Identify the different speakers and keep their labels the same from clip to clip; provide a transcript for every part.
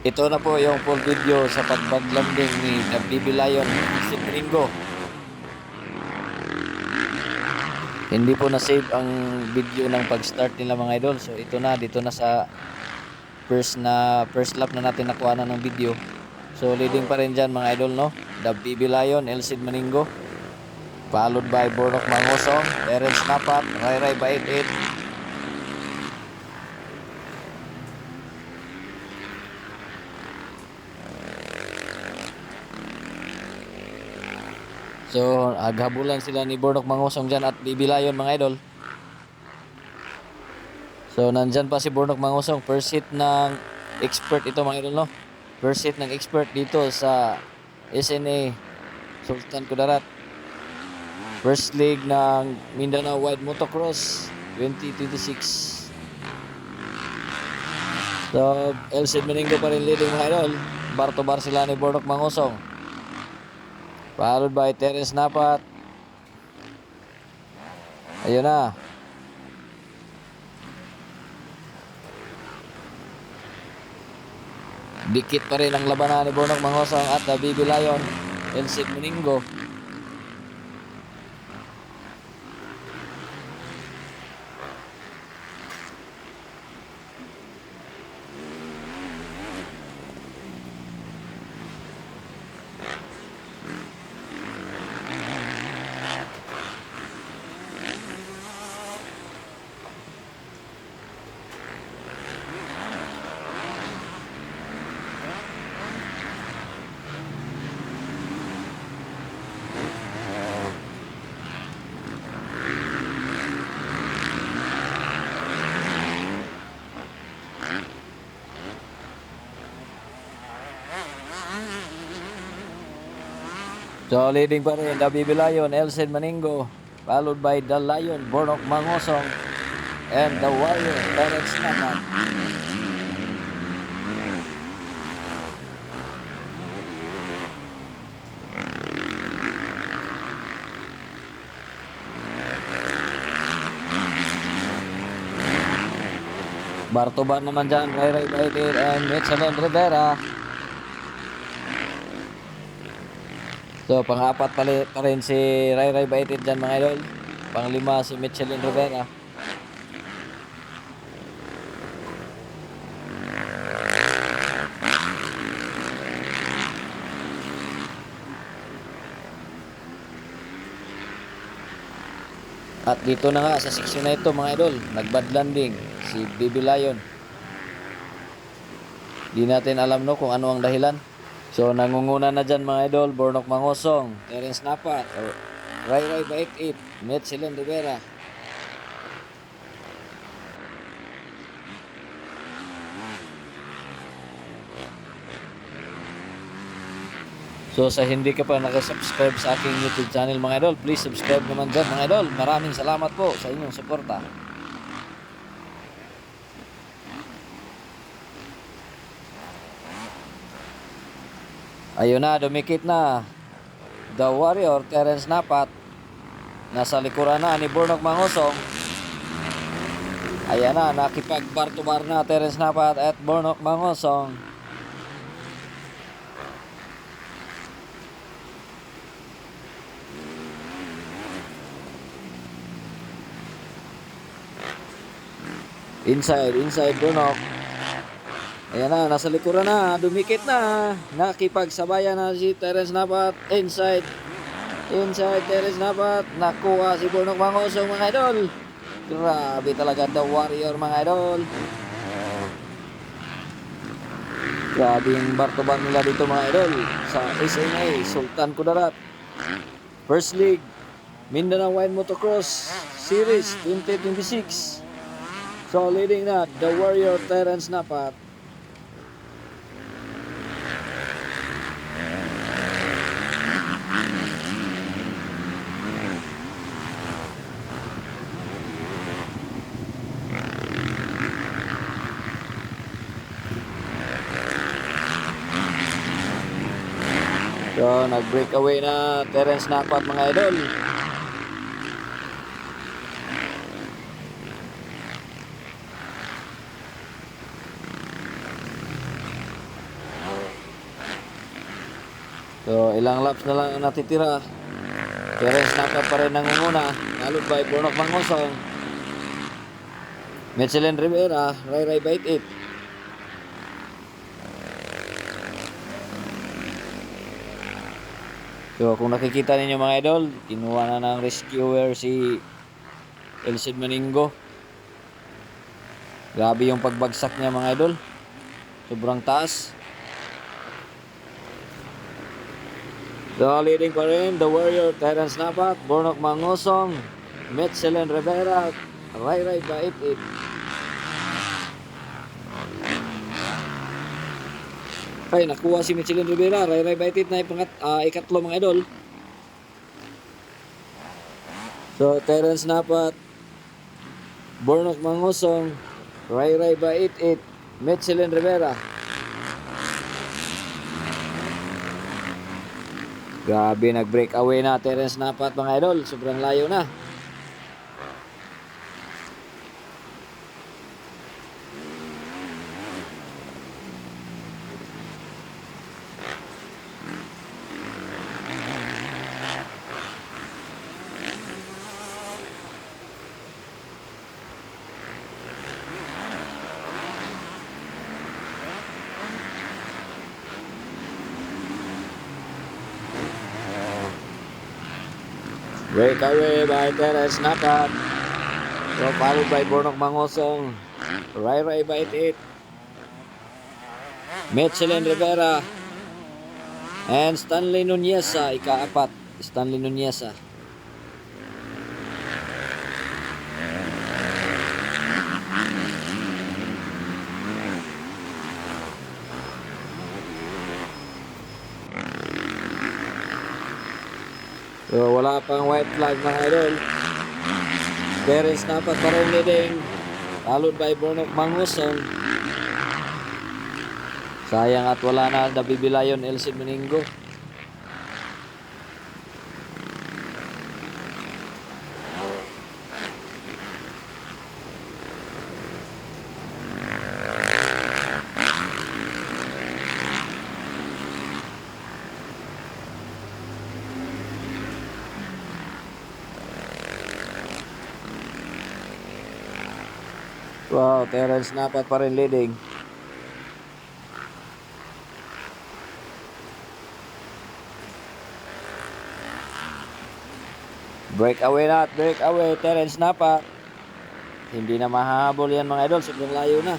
Speaker 1: Ito na po yung full video sa pagbaglanding ni WB Lion si Gringo. Hindi po na-save ang video ng pag-start nila mga idol. So ito na, dito na sa first lap na natin nakuha na ng video. So leading pa rin dyan mga idol, no? WB Lion, Elcid Maningo, followed by Bornok Mangosong, Terence Napat, Ray by 88. So, aghabulan sila ni Bornok Mangosong dyan at BB Lion mga idol. So, nandyan pa si Bornok Mangosong. First hit ng expert ito mga idol, no? First hit ng expert dito sa SNA Sultan Kudarat. First leg ng Mindanao Wide Motocross 2026. So, Elcid Maningo pa rin leading mga idol. Bar-to-bar sila ni Bornok Mangosong, followed by Terence Napat. Ayun na. Dikit pa rin ang labanan ni Bornok Mangosong at WB Lion, Elcid Maningo. So leading pa rin WB Lion, Elcid Maningo, followed by the Lion, Bornok Mangosong, and the Warrior, Terence Napat. Bar-to-bar naman dyan, Ray Baitir and Mitchell Rivera. So, pang-apat pa rin si Ray Baitir dyan mga idol. Pang-lima si Mitchell Rivera. At dito na nga sa section na ito mga idol, nagbad landing si BB Lion. Di natin alam no kung ano ang dahilan. So nangunguna na dyan mga idol, Bornok Mangosong, Terence Napat, Ray by 88, Mitchell Rivera. So sa hindi ka pa nakasubscribe sa aking YouTube channel mga idol, please subscribe naman dyan mga idol. Maraming salamat po sa inyong suporta. Ayun na, dumikit na the Warrior, Terence Napat. Nasa likuran na ni Bornok Mangosong. Ayan na, nakipag-bar-to-bar na Terence Napat at Bornok Mangosong. Inside Bornok. Ayan na, nasa likuran na, dumikit na. Nakipagsabayan na si Terence Napat. Inside Terence Napat. Nakuha si Bornok Mangosong mga idol. Grabe talaga the Warrior mga idol. Grabe yung bar-to-bar nila dito mga idol sa SNA Sultan Kudarat. First League Mindanao Wide Motocross Series 2026. So leading na the Warrior, Terence Napat. So nag-breakaway na Terence Napat mga idol. So, ilang laps na lang ang natitira. Terence Napa pa rin nangunguna. Followed by Bornok Mangosong. Michelin Rivera, Ray Bait 8. So, kung nakikita ninyo mga idol, kinuha na ng rescuer si Elcid Maningo. Grabe yung pagbagsak niya mga idol. Sobrang taas. So, leading pa rin, the Warrior, Terence Napa, Bornok Mangosong, Michelin Rivera, Ray Bait 8. Ay, nakuha si Michelin Rivera. Ray Bait 8 na ikatlo mga idol. So, Terence Napa, Bornok Mangosong, Ray Bait 8, Michelin Rivera. Grabe, nag-break away na Terence Napa mga idol. Sobrang layo na. Breakaway by Terence Napa. So, followed by Bornok Mangosong, Ray Bait 8, Michelin Rivera, and Stanley Nunez, ika-4. Stanley Nunez. So, wala pang white flag mga idol. Terence Napa pa rin leading. Followed by Bornok Mangosong. Sayang at wala na nabibilayon Elcid Maningo. Wow, Terence Napa pa rin leading. Breakaway Terence Napa. Hindi na mahahabol yan mga idol, sobrang layo na.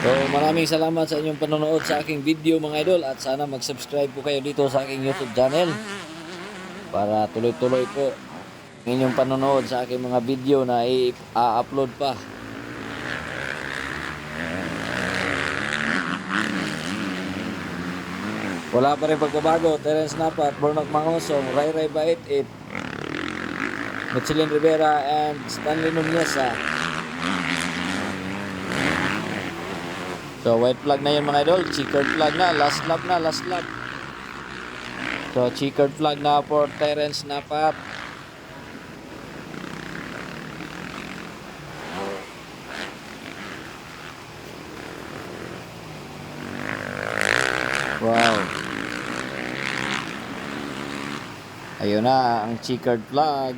Speaker 1: So, maraming salamat sa inyong panonood sa aking video mga idol, at sana mag-subscribe po kayo dito sa aking YouTube channel para tuloy-tuloy po ang inyong panonood sa aking mga video na i-upload pa. Wala pa rin pagbabago. Terence Napa, Bornok Mangosong, Ray Bait 8, Michelin Rivera, and Stanley Nunez. So, white flag na yun mga idol. Checkered flag na. Last lap. So, checkered flag na for Terence Napa. Wow. Ayun na, ang checkered flag.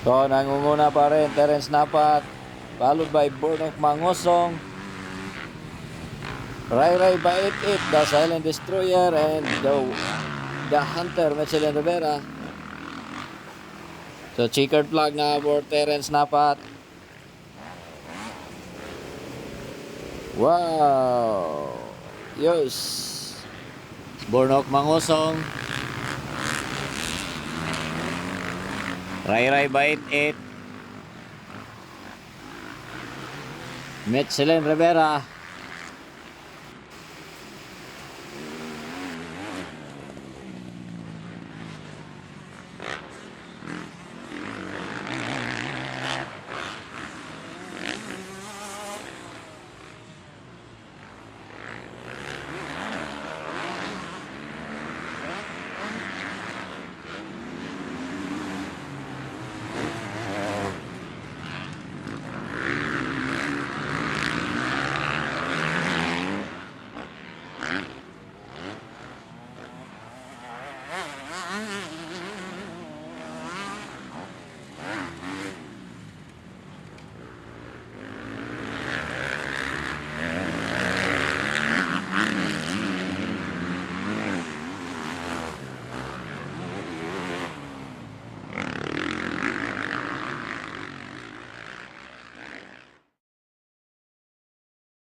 Speaker 1: So, nangunguna pa rin Terence Napat, followed by Bornok Mangosong, Ray Ray Bait It, the Silent Destroyer, and the Hunter, Michelin Rivera. So, checkered flag na for Terence Napat. Wow! Yes! Bornok Mangosong, Ray Ray Bait It, Michelin Rivera,